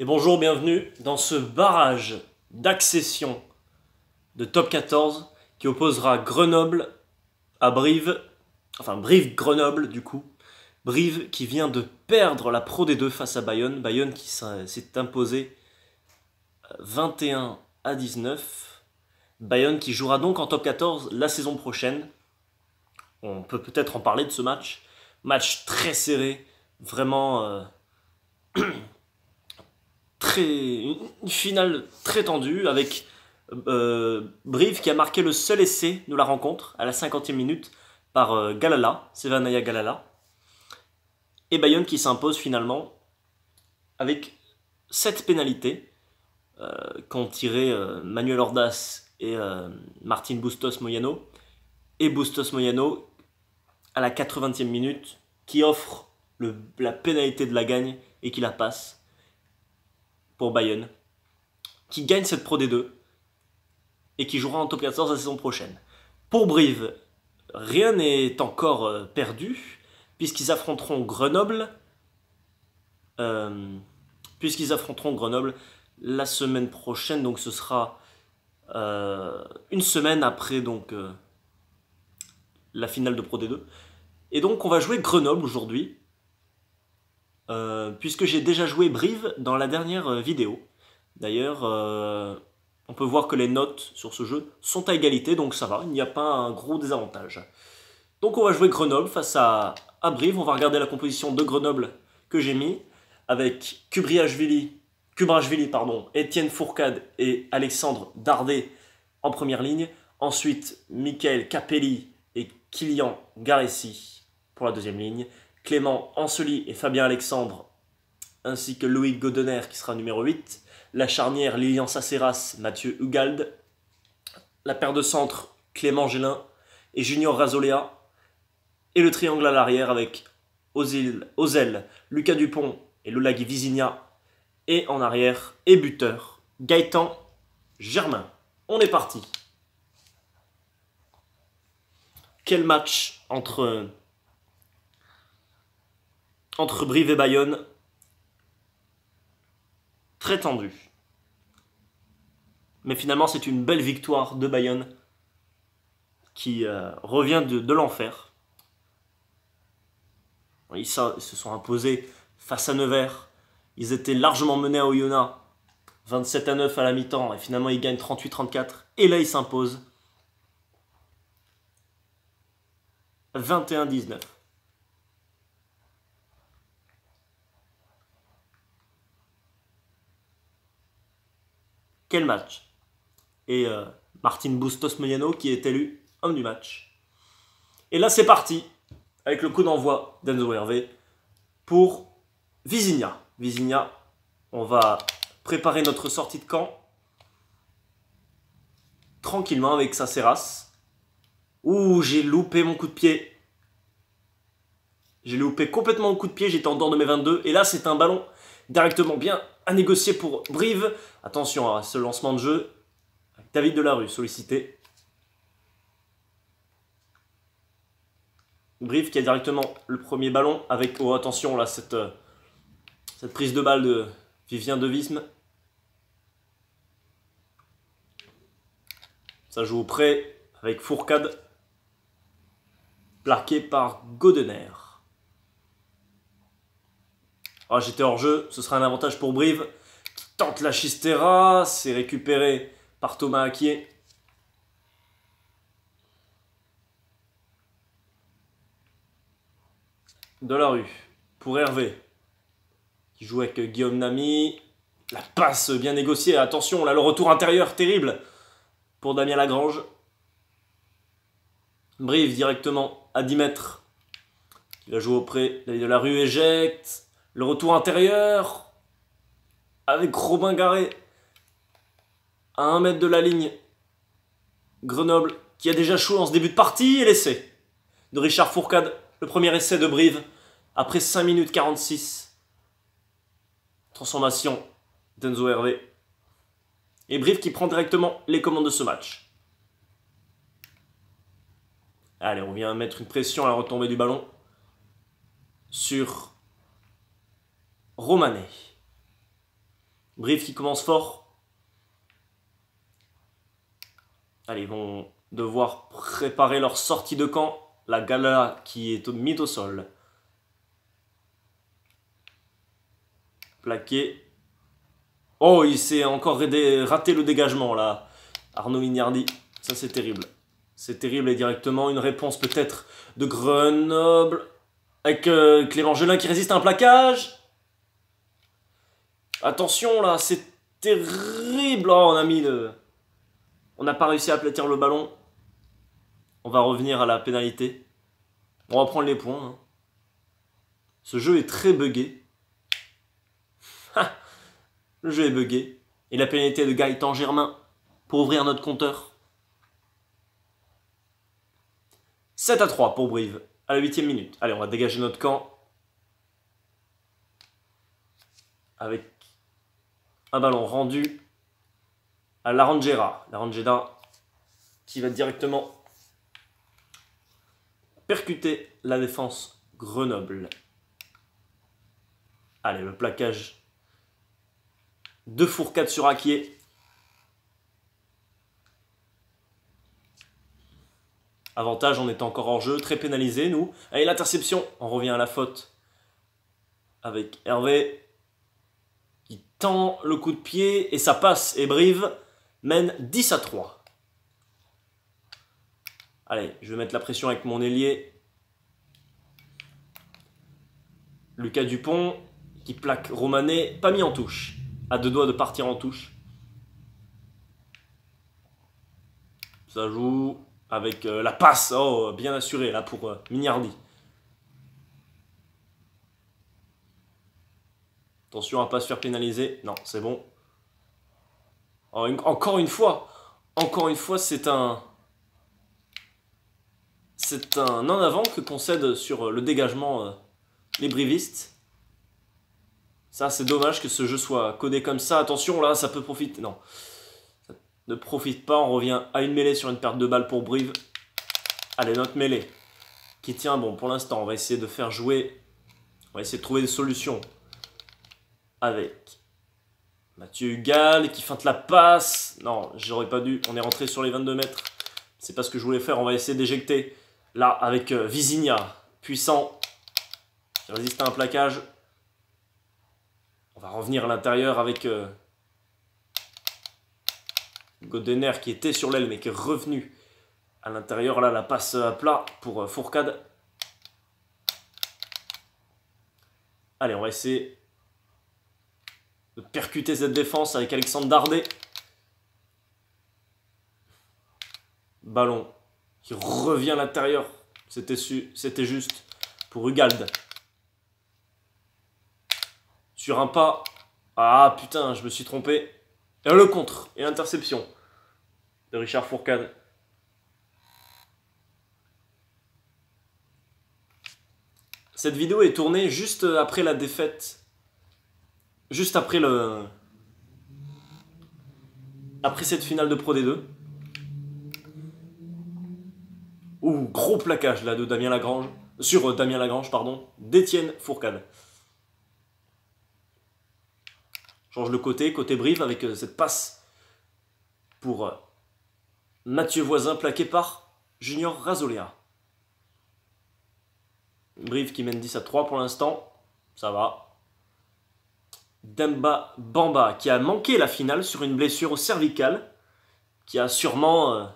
Et bonjour, bienvenue dans ce barrage d'accession de top 14 qui opposera Grenoble à Brive, enfin Brive-Grenoble du coup. Brive qui vient de perdre la Pro D2 face à Bayonne. Bayonne qui s'est imposé 21-19. Bayonne qui jouera donc en top 14 la saison prochaine. On peut peut-être en parler de ce match. Match très serré, vraiment une finale très tendue avec Brive qui a marqué le seul essai de la rencontre à la 50e minute par Galala, Sevanaya Galala. Et Bayonne qui s'impose finalement avec 7 pénalités qu'ont tiré Manuel Ordas et Martin Bustos Moyano. Et Bustos Moyano à la 80e minute qui offre la pénalité de la gagne et qui la passe pour Bayonne, qui gagne cette Pro D2 et qui jouera en top 14 la saison prochaine. Pour Brive, rien n'est encore perdu, puisqu'ils affronteront Grenoble la semaine prochaine, donc ce sera une semaine après la finale de Pro D2. Et donc on va jouer Grenoble aujourd'hui, puisque j'ai déjà joué Brive dans la dernière vidéo. D'ailleurs, on peut voir que les notes sur ce jeu sont à égalité, donc ça va, il n'y a pas un gros désavantage. Donc on va jouer Grenoble face à Brive, on va regarder la composition de Grenoble que j'ai mis, avec Kubrashvili, Étienne Fourcade et Alexandre Dardet en première ligne. Ensuite, Michael Capelli et Kylian Garessi pour la deuxième ligne. Clément Anseli et Fabien Alexandre, ainsi que Loïc Godener qui sera numéro 8. La charnière, Lilian Saceras, Mathieu Hugald. La paire de centre, Clément Gélin et Junior Razolea. Et le triangle à l'arrière avec Ozel, Lucas Dupont et Lolagi Visigna. Et en arrière, et buteur, Gaëtan Germain. On est parti. Quel match entre Brive et Bayonne. Très tendu. Mais finalement, c'est une belle victoire de Bayonne qui revient de l'enfer. Ils se sont imposés face à Nevers. Ils étaient largement menés à Oyonnax, 27-9 à la mi-temps, et finalement ils gagnent 38-34. Et là, ils s'imposent 21-19. Quel match! Et Martin Bustos Moyano qui est élu homme du match. Et là, c'est parti, avec le coup d'envoi d'Enzo Hervé pour Visigna. Visigna, on va préparer notre sortie de camp tranquillement avec Saceras. Ouh, j'ai loupé mon coup de pied. J'ai loupé complètement mon coup de pied, j'étais en dehors de mes 22. Et là, c'est un ballon directement bien à négocier pour Brive. Attention à ce lancement de jeu. David Delarue sollicité. Brive qui a directement le premier ballon avec, oh attention là, cette prise de balle de Vivien Devisme. Ça joue au près avec Fourcade. Plaqué par Godener. Oh, j'étais hors jeu, ce sera un avantage pour Brive. Qui tente la Chistera, c'est récupéré par Thomas Akier. Delarue pour Hervé, qui joue avec Guillaume Namy. La passe bien négociée, attention, là le retour intérieur terrible pour Damien Lagrange. Brive directement à 10 mètres. Il va jouer auprès, Delarue éjecte. Le retour intérieur avec Robin Garret à 1 mètre de la ligne. Grenoble qui a déjà chaud en ce début de partie. Et l'essai de Richard Fourcade, le premier essai de Brive après 5 minutes 46. Transformation d'Enzo Hervé. Et Brive qui prend directement les commandes de ce match. Allez, on vient mettre une pression à la retombée du ballon sur Romanet. Brive qui commence fort. Allez, ils vont devoir préparer leur sortie de camp. La Gala qui est mise au sol. Plaqué. Oh, il s'est encore raté le dégagement là. Arnaud Mignardi. Ça c'est terrible. C'est terrible et directement une réponse peut-être de Grenoble. Avec Clément Gelin qui résiste à un plaquage. Attention là, c'est terrible. Oh, on a mis le... On n'a pas réussi à aplatir le ballon. On va revenir à la pénalité. On va prendre les points. Hein. Ce jeu est très buggé. Le jeu est buggé. Et la pénalité de Gaëtan Germain pour ouvrir notre compteur. 7-3 pour Brive à la 8e minute. Allez, on va dégager notre camp. Avec un ballon rendu à Larangera. Larangera qui va directement percuter la défense Grenoble. Allez, le plaquage de Fourcade sur Akier. Avantage, on est encore hors jeu, très pénalisé nous. Allez, l'interception, on revient à la faute avec Hervé qui tend le coup de pied et ça passe. Et Brive mène 10-3. Allez, je vais mettre la pression avec mon ailier. Lucas Dupont qui plaque Romanet, pas mis en touche. À deux doigts de partir en touche. Ça joue avec la passe, oh, bien assurée là pour Mignardi. Attention à ne pas se faire pénaliser. Non, c'est bon. Oh, encore une fois, c'est un en avant que concède sur le dégagement les brivistes. Ça, c'est dommage que ce jeu soit codé comme ça. Attention, là, ça peut profiter. Non, ça ne profite pas. On revient à une mêlée sur une perte de balle pour Brive. Allez, notre mêlée qui tient bon pour l'instant. On va essayer de faire jouer. On va essayer de trouver des solutions avec Mathieu Hugal qui feinte la passe. Non, j'aurais pas dû. On est rentré sur les 22 mètres. C'est pas ce que je voulais faire. On va essayer d'éjecter. Là, avec Visigna, puissant, qui résiste à un plaquage. On va revenir à l'intérieur avec Godener qui était sur l'aile mais qui est revenu à l'intérieur. Là, la passe à plat pour Fourcade. Allez, on va essayer de percuter cette défense avec Alexandre Dardet. Ballon qui revient à l'intérieur. C'était juste pour Hugald. Sur un pas. Ah putain, je me suis trompé. Et le contre. Et l'interception de Richard Fourcade. Cette vidéo est tournée juste après la défaite. Juste après après cette finale de Pro D2. Ouh, gros plaquage là de Damien Lagrange. Sur Damien Lagrange, pardon. d'Étienne Fourcade. Change le côté Brive avec cette passe pour Mathieu Voisin plaqué par Junior Razoléa. Brive qui mène 10-3 pour l'instant. Ça va. Demba Bamba qui a manqué la finale sur une blessure au cervical. Qui a sûrement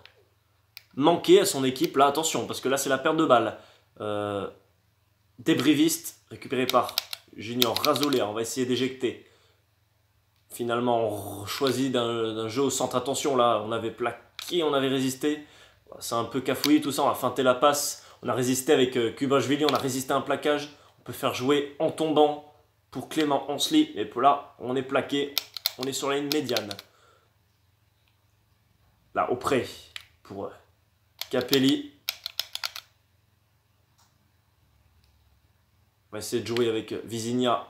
manqué à son équipe. Là, attention, parce que là, c'est la perte de balle. Des brivistes récupérés par Junior Razoléa. On va essayer d'éjecter. Finalement, on choisit d'un jeu au centre. Attention, là, on avait plaqué, on avait résisté. C'est un peu cafouillis tout ça. On a feinté la passe. On a résisté avec Kubashvili. On a résisté à un plaquage. On peut faire jouer en tombant pour Clément Hansli. Et là, on est plaqué. On est sur la ligne médiane. Là, au près pour Capelli. On va essayer de jouer avec Visigna.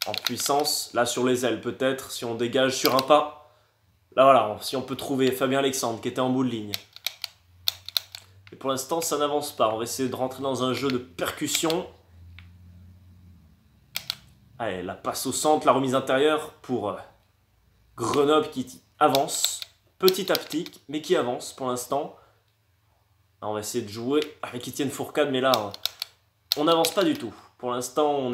En puissance, là sur les ailes peut-être, si on dégage sur un pas. Là voilà, si on peut trouver Fabien Alexandre qui était en bout de ligne. Et pour l'instant ça n'avance pas, on va essayer de rentrer dans un jeu de percussion. Allez, la passe au centre, la remise intérieure pour Grenoble qui avance petit à petit, mais qui avance pour l'instant. On va essayer de jouer avec Étienne Fourcade, mais là, on n'avance pas du tout. Pour l'instant, on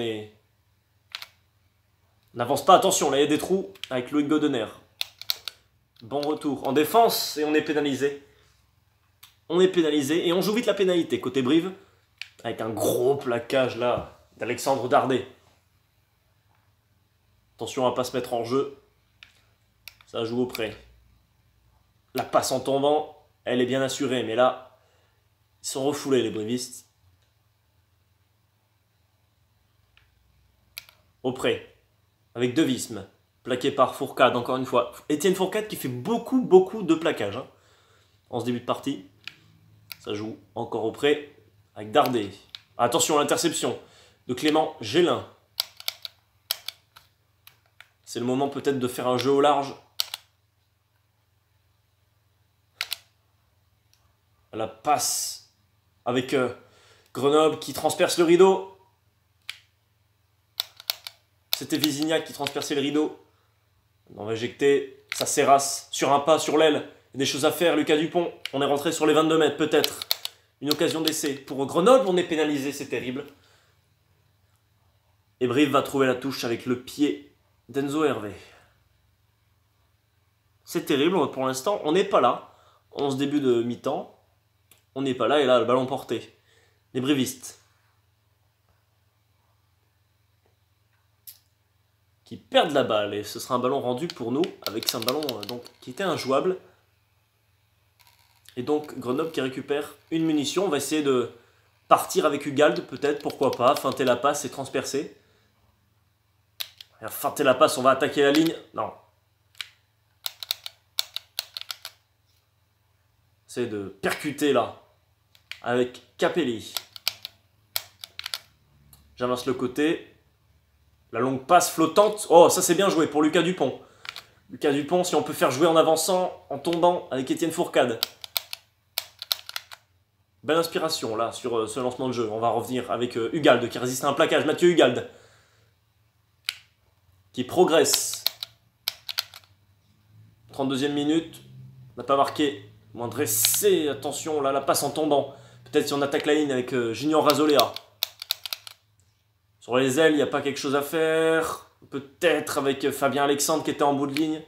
n'avance pas. Attention, là, il y a des trous avec Loïc Godener. Bon retour en défense et on est pénalisé. On est pénalisé et on joue vite la pénalité côté Brive. Avec un gros plaquage là d'Alexandre Dardet. Attention à ne pas se mettre en jeu. Ça joue auprès. La passe en tombant, elle est bien assurée. Mais là, ils sont refoulés les brivistes. Auprès. Avec Devisme. Plaqué par Fourcade encore une fois. Étienne Fourcade qui fait beaucoup de plaquages hein, en ce début de partie. Ça joue encore auprès avec Dardet. Attention à l'interception de Clément Gélin. C'est le moment peut-être de faire un jeu au large. La passe avec Grenoble qui transperce le rideau. C'était Visignac qui transperçait le rideau. On va éjecter. Ça serrasse sur un pas, sur l'aile. Il y a des choses à faire, Lucas Dupont. On est rentré sur les 22 mètres, peut-être. Une occasion d'essai. Pour Grenoble, on est pénalisé, c'est terrible. Et Brive va trouver la touche avec le pied d'Enzo Hervé. C'est terrible, pour l'instant, on n'est pas là. En ce début de mi-temps, on n'est pas là, et là, le ballon porté. Les brivistes. Qui perdent la balle, et ce sera un ballon rendu pour nous, avec un ballon donc, qui était injouable. Et donc Grenoble qui récupère une munition. On va essayer de partir avec Ugalde, peut-être, pourquoi pas. Feinter la passe et transpercer. Feinter la passe, on va attaquer la ligne. Non. C'est de percuter là. Avec Capelli. J'avance le côté. La longue passe flottante. Oh, ça c'est bien joué pour Lucas Dupont. Lucas Dupont, si on peut faire jouer en avançant, en tombant avec Étienne Fourcade. Belle inspiration là sur ce lancement de jeu. On va revenir avec Ugalde qui résiste à un plaquage. Mathieu Ugalde qui progresse. 32e minute. On n'a pas marqué. Moindre essai. Attention là, la passe en tombant. Peut-être si on attaque la ligne avec Junior Razolea. Sur les ailes, il n'y a pas quelque chose à faire. Peut-être avec Fabien Alexandre qui était en bout de ligne.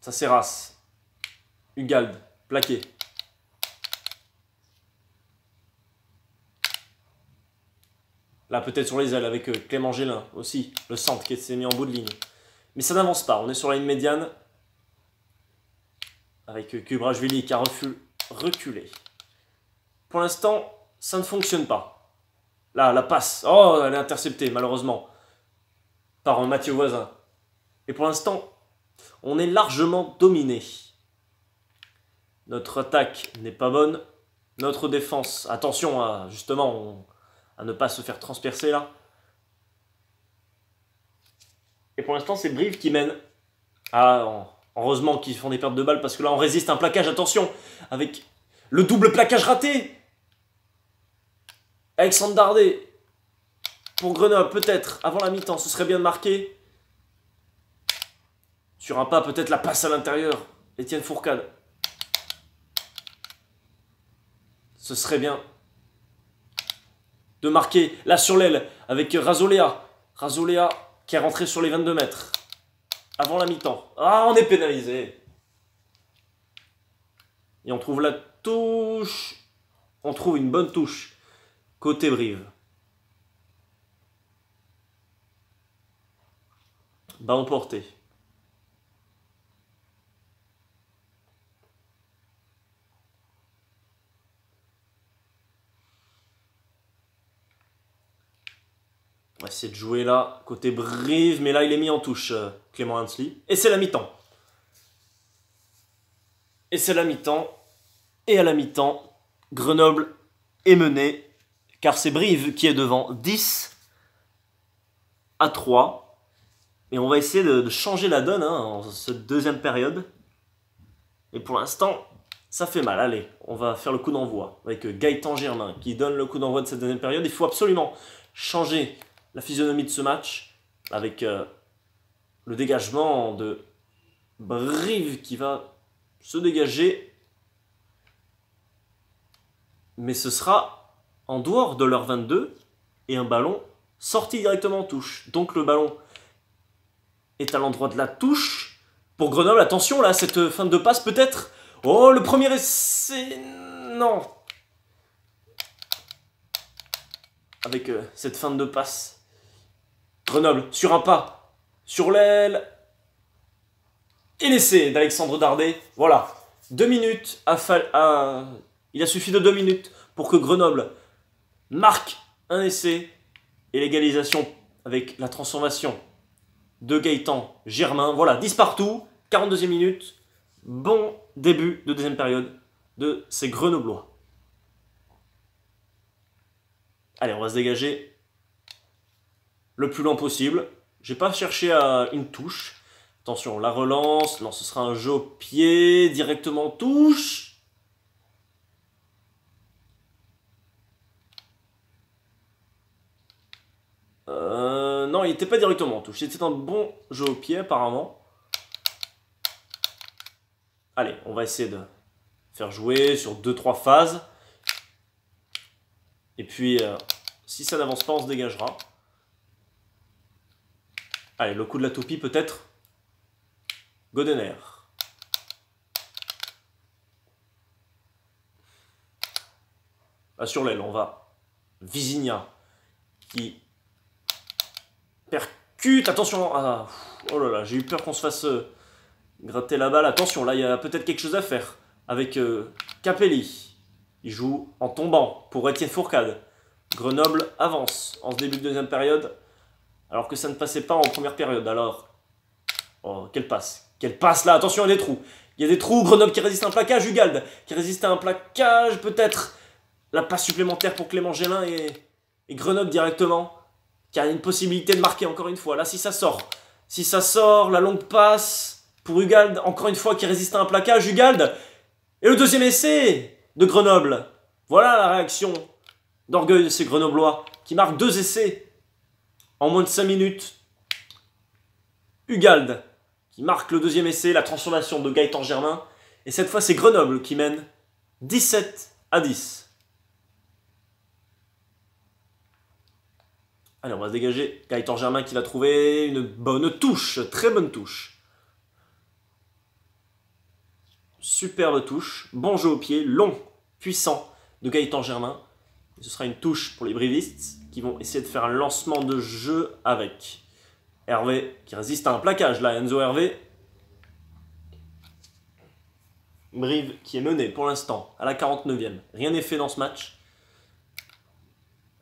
Ça s'érasse. Ugalde, plaqué. Là, peut-être sur les ailes avec Clément Gélin aussi. Le centre qui s'est mis en bout de ligne. Mais ça n'avance pas. On est sur la ligne médiane. Avec Kubrashvili qui a reculé. Pour l'instant, ça ne fonctionne pas. Là, la passe. Oh, elle est interceptée, malheureusement. Par Mathieu Voisin. Et pour l'instant, on est largement dominé. Notre attaque n'est pas bonne. Notre défense, attention à, justement à ne pas se faire transpercer là. Et pour l'instant, c'est Brive qui mène. Ah, heureusement qu'ils font des pertes de balles parce que là, on résiste à un plaquage. Attention, avec le double plaquage raté. Alexandre Dardet. Pour Grenoble, peut-être, avant la mi-temps, ce serait bien de marquer. Sur un pas, peut-être la passe à l'intérieur. Étienne Fourcade. Ce serait bien de marquer là sur l'aile avec Razolea. Razolea qui est rentré sur les 22 mètres. Avant la mi-temps. Ah, on est pénalisé. Et on trouve la touche. On trouve une bonne touche. Côté Brive. Ballon porté. On va essayer de jouer là, côté Brive, mais là il est mis en touche, Clément Hansli. Et c'est la mi-temps. Et c'est la mi-temps. Et à la mi-temps, Grenoble est mené, car c'est Brive qui est devant 10-3. Et on va essayer de changer la donne hein, en cette deuxième période. Et pour l'instant, Ça fait mal. Allez, on va faire le coup d'envoi avec Gaëtan Germain qui donne le coup d'envoi de cette deuxième période. Il faut absolument changer la physionomie de ce match avec le dégagement de Brive qui va se dégager. Mais ce sera en dehors de leur 22 et un ballon sorti directement en touche. Donc le ballon est à l'endroit de la touche. Pour Grenoble, attention là, cette fin de passe peut-être. Oh, le premier essai, non. Avec cette fin de passe. Grenoble, sur un pas, sur l'aile. Et l'essai d'Alexandre Dardet. Voilà, 2 minutes. Il a suffi de 2 minutes pour que Grenoble marque un essai. Et l'égalisation avec la transformation de Gaëtan Germain. Voilà, 10 partout, 42e minute. Bon début de deuxième période de ces Grenoblois. Allez, on va se dégager le plus loin possible. J'ai pas cherché à une touche. Attention, la relance. Non, ce sera un jeu au pied. Directement touche. Non, il n'était pas directement en touche. C'était un bon jeu au pied, apparemment. Allez, on va essayer de faire jouer sur 2-3 phases. Et puis, si ça n'avance pas, on se dégagera. Allez, le coup de la toupie, peut-être. Godener. Ah, sur l'aile, on va. Visigna qui percute. Attention. Ah, oh là là, j'ai eu peur qu'on se fasse gratter la balle. Attention, là, il y a peut-être quelque chose à faire. Avec Capelli. Il joue en tombant pour Étienne Fourcade. Grenoble avance en ce début de deuxième période. Alors que ça ne passait pas en première période. Alors, oh, quelle passe. Quelle passe là. Attention, il y a des trous. Il y a des trous. Grenoble qui résiste à un plaquage. Ugalde qui résiste à un plaquage. Peut-être la passe supplémentaire pour Clément Gélin et Grenoble directement. Qui a une possibilité de marquer encore une fois. Là, si ça sort. Si ça sort, la longue passe pour Ugalde. Encore une fois qui résiste à un plaquage. Ugalde. Et le deuxième essai de Grenoble. Voilà la réaction d'orgueil de ces Grenoblois qui marquent 2 essais en moins de 5 minutes. Ugalde qui marque le deuxième essai, la transformation de Gaëtan Germain. Et cette fois, c'est Grenoble qui mène 17-10. Allez, on va se dégager. Gaëtan Germain qui va trouver une bonne touche, très bonne touche. Superbe touche, bon jeu au pied, long, puissant de Gaëtan Germain. Ce sera une touche pour les brivistes qui vont essayer de faire un lancement de jeu avec Hervé qui résiste à un plaquage. Là, Enzo Hervé. Brive qui est mené pour l'instant à la 49e. Rien n'est fait dans ce match.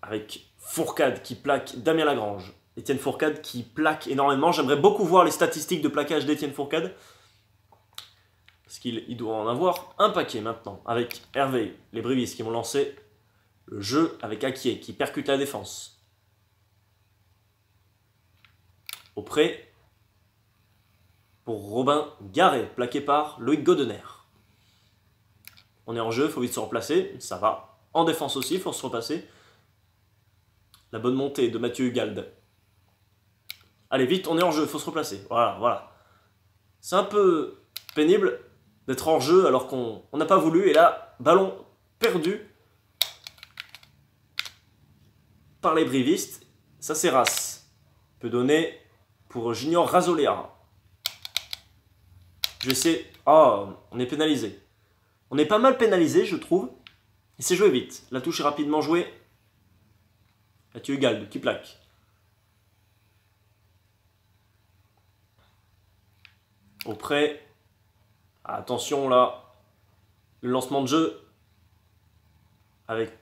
Avec Fourcade qui plaque Damien Lagrange. Étienne Fourcade qui plaque énormément. J'aimerais beaucoup voir les statistiques de plaquage d'Étienne Fourcade. Parce qu'il doit en avoir un paquet maintenant. Avec Hervé, les brivistes qui vont lancer le jeu avec Akier qui percute la défense. Auprès pour Robin Garret, plaqué par Loïc Godener. On est en jeu, il faut vite se replacer, ça va. En défense aussi, il faut se repasser. La bonne montée de Mathieu Ugalde. Allez, vite, on est en jeu, il faut se replacer. Voilà, voilà. C'est un peu pénible d'être en jeu alors qu'on n'a pas voulu. Et là, ballon perdu par les brivistes. Ça, c'est Race. Peut donner pour Junior Razolea. Je sais. Oh, on est pénalisé. On est pas mal pénalisé, je trouve. Et c'est joué vite. La touche est rapidement jouée. Mathieu Ugalde qui plaque. Auprès. Attention là. Le lancement de jeu. Avec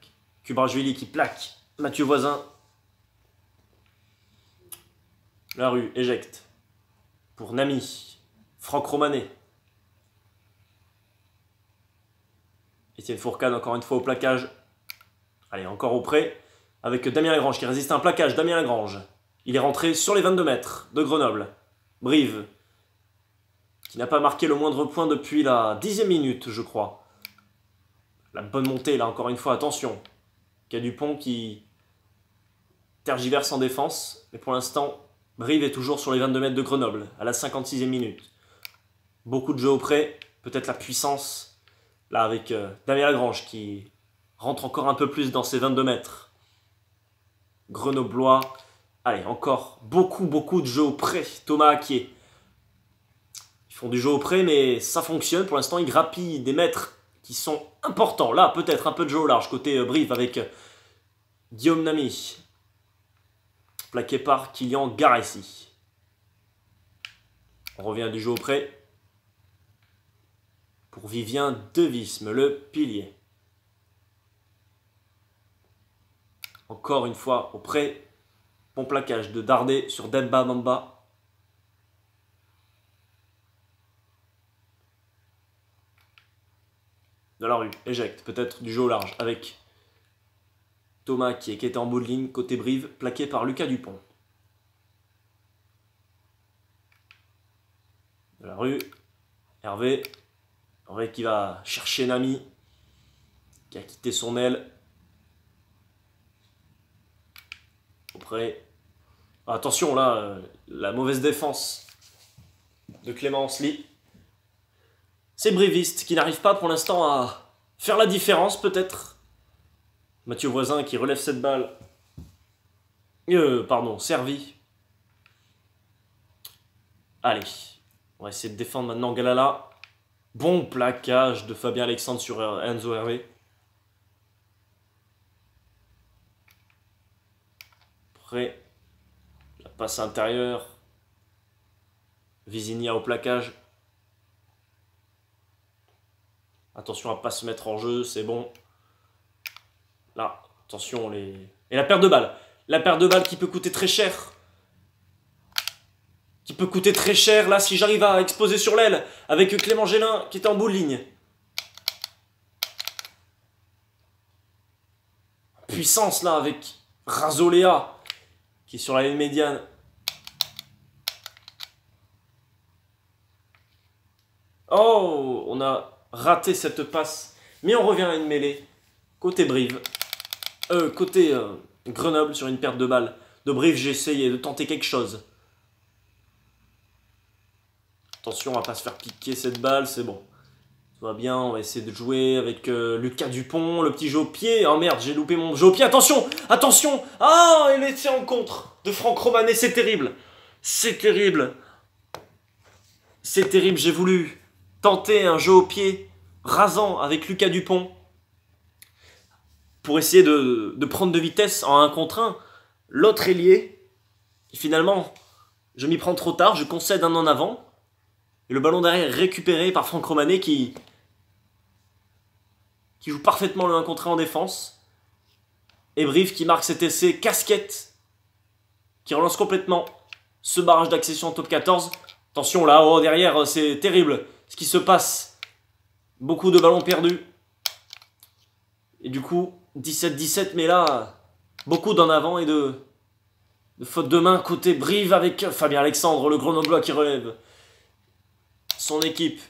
Kubrajvili qui plaque. Mathieu Voisin. La rue éjecte. Pour Nami. Franck Romanet. Étienne Fourcade encore une fois au plaquage. Allez, encore auprès. Avec Damien Lagrange qui résiste à un plaquage. Damien Lagrange. Il est rentré sur les 22 mètres de Grenoble. Brive. Qui n'a pas marqué le moindre point depuis la 10e minute, je crois. La bonne montée, là, encore une fois, attention. Il y a Dupont qui tergiverse en défense. Mais pour l'instant, Brive est toujours sur les 22 mètres de Grenoble, à la 56e minute. Beaucoup de jeux au près, peut-être la puissance. Là, avec Damien Lagrange qui rentre encore un peu plus dans ses 22 mètres. Grenoblois. Allez, encore beaucoup de jeux au près. Thomas Aquier. Ils font du jeu au près, mais ça fonctionne. Pour l'instant, ils grappillent des mètres qui sont importants. Là, peut-être un peu de jeu au large, côté Brive, avec Guillaume Namy. Plaqué par Kylian Garessi. On revient du jeu au près. Pour Vivien Devisme, le pilier. Encore une fois, au près. Bon plaquage de Dardet sur Demba Mamba. De la rue, éjecte, peut-être du jeu au large, avec Thomas qui était en bout de ligne, côté Brive, plaqué par Lucas Dupont. De la rue, Hervé. Hervé qui va chercher Namy, qui a quitté son aile. Auprès. Attention là, la mauvaise défense de Clément Ancelis. C'est Briviste qui n'arrive pas pour l'instant à faire la différence peut-être. Mathieu Voisin qui relève cette balle. Servi. Allez, on va essayer de défendre maintenant Galala. Bon plaquage de Fabien Alexandre sur Enzo Hervé. Après, la passe intérieure. Visigna au plaquage. Attention à ne pas se mettre en jeu, c'est bon. Là, attention, Et la perte de balle. La perte de balle qui peut coûter très cher. Qui peut coûter très cher, là, si j'arrive à exposer sur l'aile, avec Clément Gélin, qui était en bout de ligne. Puissance, là, avec Razolea, qui est sur la ligne médiane. Oh, on a raté cette passe. Mais on revient à une mêlée. Côté Brive. Côté Grenoble, sur une perte de balle. De Brive, j'ai essayé de tenter quelque chose. Attention, on va pas se faire piquer cette balle, c'est bon. Tout va bien, on va essayer de jouer avec Lucas Dupont, le petit jeu au pied. Oh merde, j'ai loupé mon jeu au pied. Attention, attention. Ah, il était en contre de Franck Romanet, c'est terrible. C'est terrible. C'est terrible, j'ai voulu tenter un jeu au pied rasant avec Lucas Dupont pour essayer de prendre de vitesse en 1 contre 1. L'autre ailier, finalement, je m'y prends trop tard, je concède un en avant. Et le ballon derrière est récupéré par Franck Romanet qui joue parfaitement le 1 contre 1 en défense. Et Brive qui marque cet essai casquette, qui relance complètement ce barrage d'accession en top 14. Attention là, oh, derrière, c'est terrible ce qui se passe. Beaucoup de ballons perdus. Et du coup, 17-17, mais là, beaucoup d'en avant et de faute de main côté Brive avec Fabien Alexandre, le Grenoblois qui relève son équipe.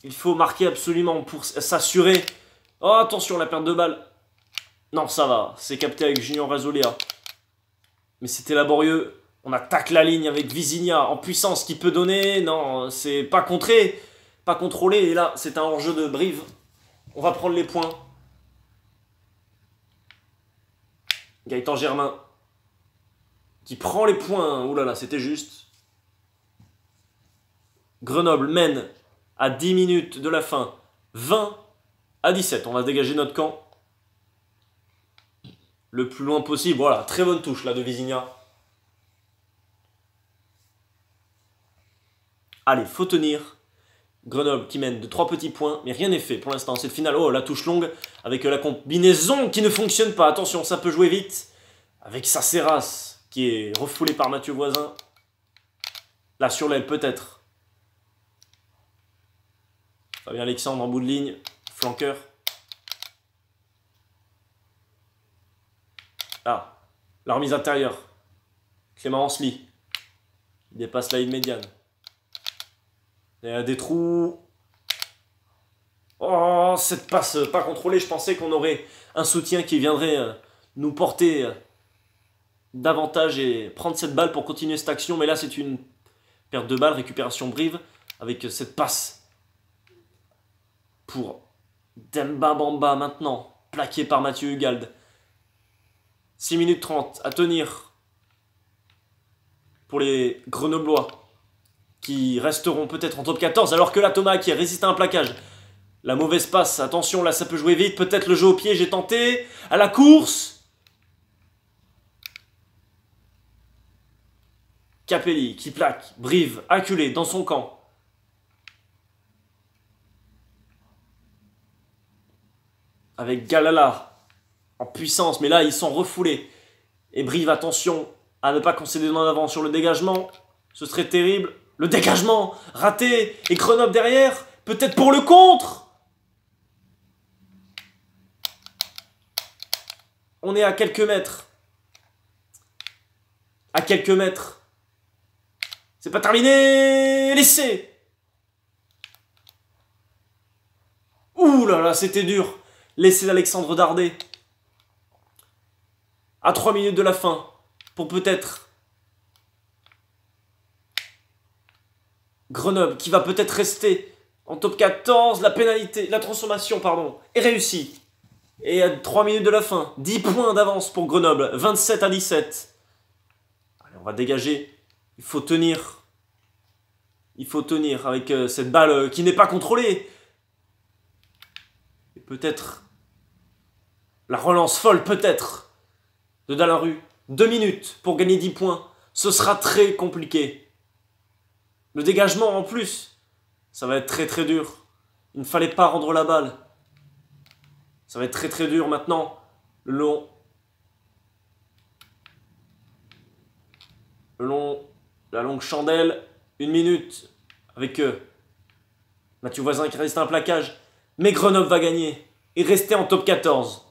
Il faut marquer absolument pour s'assurer. Oh, attention, la perte de balle. Non, ça va. C'est capté avec Junior Razolea. Mais c'était laborieux. On attaque la ligne avec Visigna en puissance qui peut donner. Non, c'est pas contré. Pas contrôlé. Et là, c'est un hors-jeu de Brive. On va prendre les points. Gaëtan Germain qui prend les points. Ouh là là, c'était juste. Grenoble mène à 10 minutes de la fin, 20-17. On va dégager notre camp le plus loin possible. Voilà, très bonne touche là de Visigna. Allez, faut tenir. Grenoble qui mène de 3 petits points, mais rien n'est fait pour l'instant. C'est le final. Oh, la touche longue avec la combinaison qui ne fonctionne pas. Attention, ça peut jouer vite. Avec Saceras qui est refoulé par Mathieu Voisin. Là, sur l'aile, peut-être. Fabien Alexandre en bout de ligne, flanqueur. Ah, la remise intérieure. Clément Ancelis. Il dépasse la ligne médiane. Il y a des trous. Oh, cette passe pas contrôlée, je pensais qu'on aurait un soutien qui viendrait nous porter davantage et prendre cette balle pour continuer cette action. Mais là, c'est une perte de balle, récupération Brive, avec cette passe pour Demba Bamba maintenant, plaqué par Mathieu Hugald. 6 minutes 30 à tenir pour les Grenoblois, qui resteront peut-être en top 14, alors que là, Thomas qui résiste à un plaquage. La mauvaise passe, attention, là ça peut jouer vite, peut-être le jeu au pied, j'ai tenté, à la course. Capelli qui plaque, Brive, acculé dans son camp. Avec Galala en puissance, mais là ils sont refoulés. Et Brive, attention à ne pas concéder en avant sur le dégagement, ce serait terrible. Le dégagement raté, et Grenoble derrière, peut-être pour le contre. On est à quelques mètres. À quelques mètres. C'est pas terminé. L'essai. Ouh là là, c'était dur. L'essai d'Alexandre Dardet. À 3 minutes de la fin. Pour peut-être Grenoble qui va peut-être rester en top 14. La pénalité, la transformation, pardon, est réussie. Et à 3 minutes de la fin, 10 points d'avance pour Grenoble, 27 à 17. Allez, on va dégager. Il faut tenir. Il faut tenir avec cette balle qui n'est pas contrôlée. Et peut-être la relance folle, peut-être, de Dalarue. 2 minutes pour gagner 10 points. Ce sera très compliqué. Le dégagement en plus, ça va être très très dur. Il ne fallait pas rendre la balle. Ça va être très très dur maintenant. La longue chandelle. 1 minute avec Mathieu Voisin qui reste à un plaquage. Mais Grenoble va gagner et rester en top 14.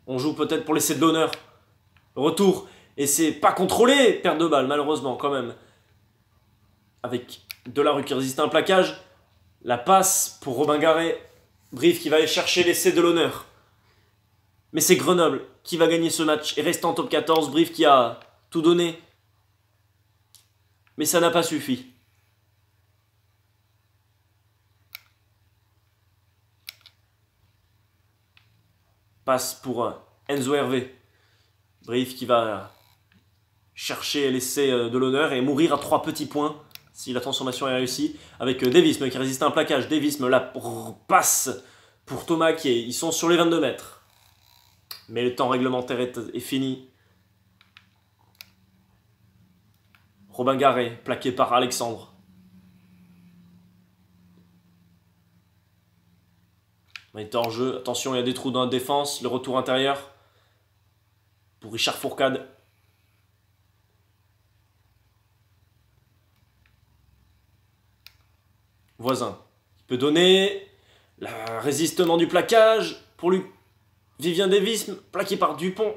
On joue peut-être pour l'essai de l'honneur. Retour. Et c'est pas contrôlé. Perte de balle malheureusement quand même. Avec Delarue qui résiste à un plaquage. La passe pour Robin Garret. Brive qui va aller chercher l'essai de l'honneur. Mais c'est Grenoble qui va gagner ce match et rester en top 14. Brive qui a tout donné. Mais ça n'a pas suffi. Passe pour Enzo Hervé. Brive qui va chercher l'essai de l'honneur et mourir à 3 petits points. Si la transformation est réussie, avec Devisme qui résiste à un plaquage. Devisme, la passe pour Thomas ils sont sur les 22 mètres. Mais le temps réglementaire est fini. Robin Garret, plaqué par Alexandre. On est en jeu. Attention, il y a des trous dans la défense. Le retour intérieur pour Richard Fourcade. Voisin qui peut donner. Le résistement du plaquage pour lui. Vivien Devisme, plaqué par Dupont.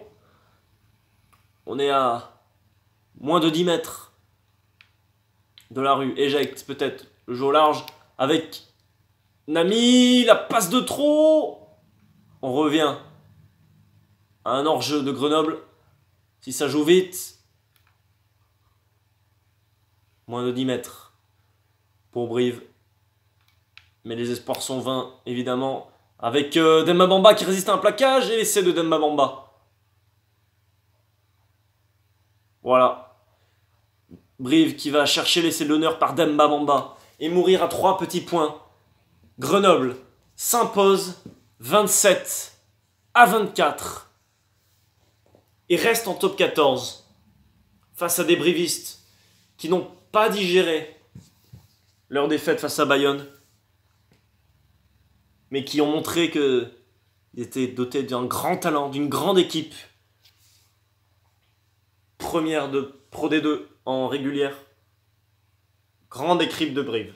On est à moins de 10 mètres de la rue. Éjecte peut-être le jeu au large avec Nami. La passe de trop. On revient à un hors-jeu de Grenoble. Si ça joue vite. Moins de 10 mètres pour Brive. Mais les espoirs sont vains, évidemment. Avec Demba Bamba qui résiste à un plaquage et l'essai de Demba Bamba. Voilà. Brive qui va chercher l'essai de l'honneur par Demba Bamba et mourir à 3 petits points. Grenoble s'impose 27 à 24 et reste en top 14 face à des brivistes qui n'ont pas digéré leur défaite face à Bayonne, mais qui ont montré qu'ils étaient dotés d'un grand talent, d'une grande équipe. Première de Pro D2 en régulière. Grande équipe de Brive.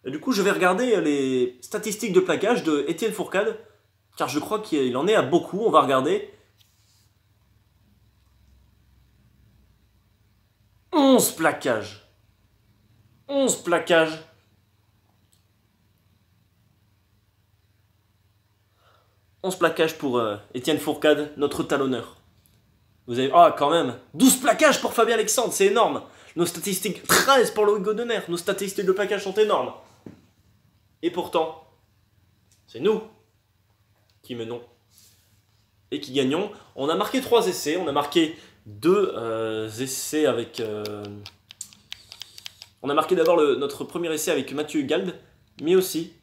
Et du coup, je vais regarder les statistiques de plaquage de Étienne Fourcade, car je crois qu'il en est à beaucoup. On va regarder. 11 plaquages. 11 plaquages 11 plaquages pour Étienne Fourcade, notre talonneur. Vous avez... Ah, quand même 12 plaquages pour Fabien Alexandre, c'est énorme. Nos statistiques, 13 pour Loïc Godener. Nos statistiques de plaquage sont énormes. Et pourtant, c'est nous qui menons et qui gagnons. On a marqué 3 essais. On a marqué 2 essais avec... On a marqué d'abord notre premier essai avec Mathieu Hugalde, mais aussi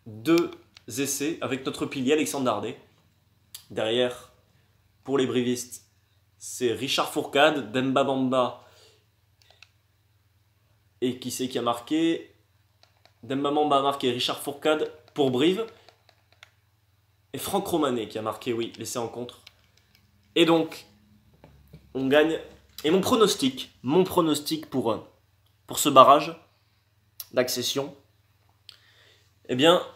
2 essais avec notre pilier Alexandre Dardet. Derrière, pour les brivistes, c'est Richard Fourcade, Demba Bamba. Et qui c'est qui a marqué? Demba Bamba a marqué, Richard Fourcade pour Brive. Et Franck Romanet qui a marqué, oui, l'essai en contre. Et donc, on gagne. Et mon pronostic pour ce barrage d'accession, eh bien,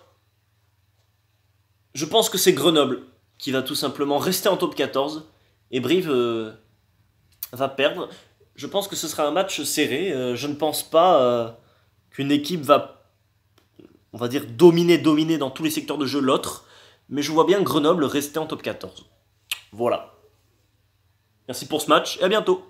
je pense que c'est Grenoble qui va tout simplement rester en top 14 et Brive va perdre. Je pense que ce sera un match serré. Je ne pense pas qu'une équipe va, on va dire, dominer dans tous les secteurs de jeu l'autre. Mais je vois bien Grenoble rester en top 14. Voilà. Merci pour ce match et à bientôt.